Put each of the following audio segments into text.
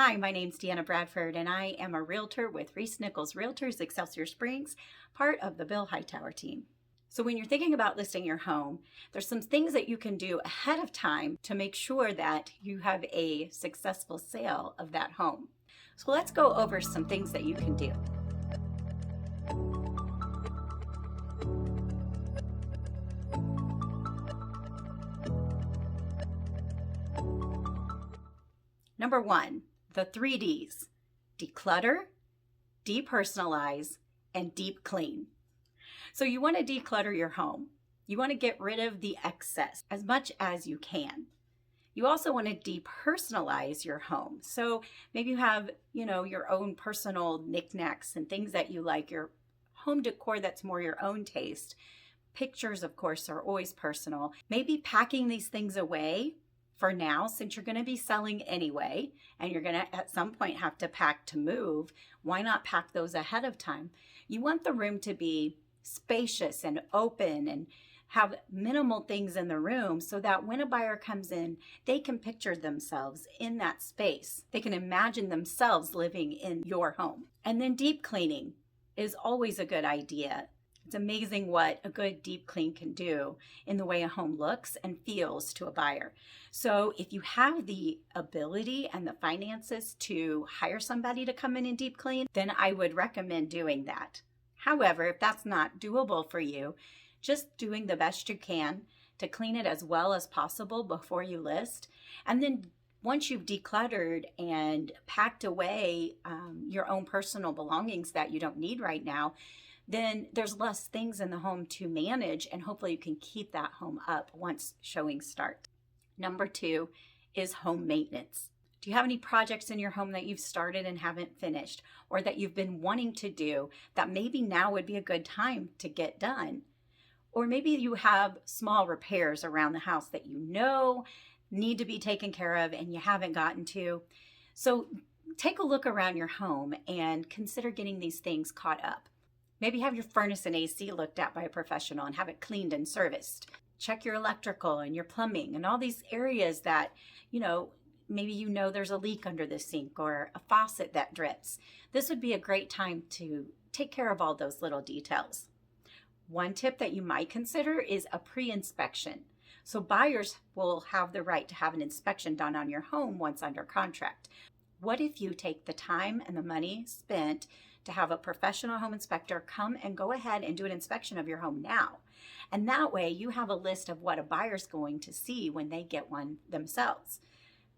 Hi, my name's Deanna Bradford, and I am a realtor with Reese Nichols Realtors, Excelsior Springs, part of the Bill Hightower team. So when you're thinking about listing your home, there's some things that you can do ahead of time to make sure that you have a successful sale of that home. So let's go over some things that you can do. Number one, the 3 Ds: declutter, depersonalize, and deep clean. So you want to declutter your home. You want to get rid of the excess as much as you can. You also want to depersonalize your home. So maybe you have, your own personal knickknacks and things that you like, your home decor that's more your own taste. Pictures, of course, are always personal. Maybe packing these things away for now, since you're going to be selling anyway, and you're going to at some point have to pack to move. Why not pack those ahead of time? You want the room to be spacious and open and have minimal things in the room so that when a buyer comes in, they can picture themselves in that space. They can imagine themselves living in your home. And then deep cleaning is always a good idea. It's amazing what a good deep clean can do in the way a home looks and feels to a buyer. So if you have the ability and the finances to hire somebody to come in and deep clean, then I would recommend doing that. However, if that's not doable for you, just doing the best you can to clean it as well as possible before you list. And then once you've decluttered and packed away your own personal belongings that you don't need right now, then there's less things in the home to manage, and hopefully you can keep that home up once showings start. Number 2 is home maintenance. Do you have any projects in your home that you've started and haven't finished, or that you've been wanting to do that maybe now would be a good time to get done? Or maybe you have small repairs around the house that you know need to be taken care of and you haven't gotten to. So take a look around your home and consider getting these things caught up. Maybe have your furnace and AC looked at by a professional and have it cleaned and serviced. Check your electrical and your plumbing and all these areas that, maybe there's a leak under the sink or a faucet that drips. This would be a great time to take care of all those little details. One tip that you might consider is a pre-inspection. So buyers will have the right to have an inspection done on your home once under contract. What if you take the time and the money spent to have a professional home inspector come and go ahead and do an inspection of your home now? And that way you have a list of what a buyer's going to see when they get one themselves.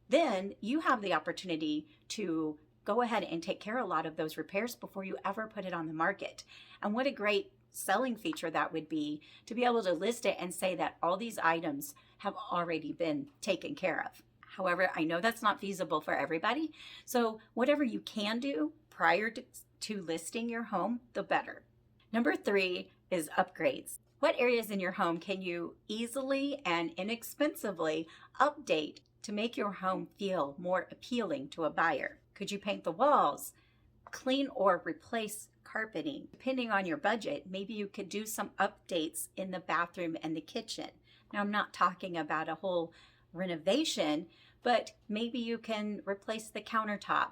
Then you have the opportunity to go ahead and take care of a lot of those repairs before you ever put it on the market. And what a great selling feature that would be to be able to list it and say that all these items have already been taken care of. However, I know that's not feasible for everybody. So whatever you can do prior to listing your home, the better. Number 3 is upgrades. What areas in your home can you easily and inexpensively update to make your home feel more appealing to a buyer? Could you paint the walls, clean or replace carpeting? Depending on your budget, maybe you could do some updates in the bathroom and the kitchen. Now, I'm not talking about a whole renovation, but maybe you can replace the countertop,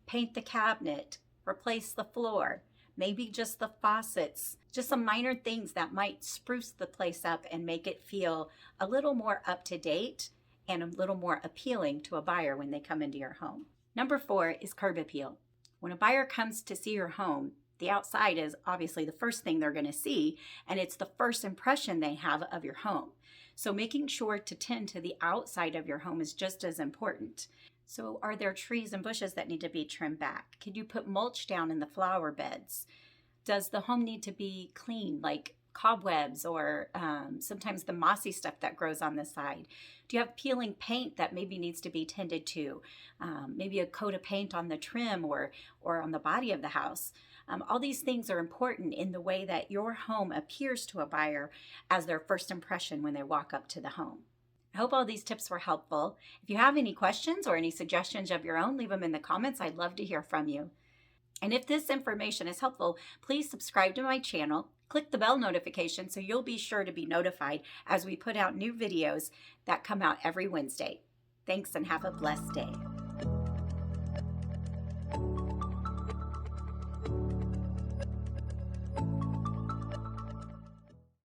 paint the cabinet, replace the floor, maybe just the faucets, just some minor things that might spruce the place up and make it feel a little more up to date and a little more appealing to a buyer when they come into your home. Number 4 is curb appeal. When a buyer comes to see your home, the outside is obviously the first thing they're going to see, and it's the first impression they have of your home. So making sure to tend to the outside of your home is just as important. So are there trees and bushes that need to be trimmed back? Could you put mulch down in the flower beds? Does the home need to be cleaned, like cobwebs or sometimes the mossy stuff that grows on the side? Do you have peeling paint that maybe needs to be tended to? Maybe a coat of paint on the trim or on the body of the house. All these things are important in the way that your home appears to a buyer as their first impression when they walk up to the home. I hope all these tips were helpful. If you have any questions or any suggestions of your own, leave them in the comments. I'd love to hear from you. And if this information is helpful, please subscribe to my channel. Click the bell notification so you'll be sure to be notified as we put out new videos that come out every Wednesday. Thanks and have a blessed day.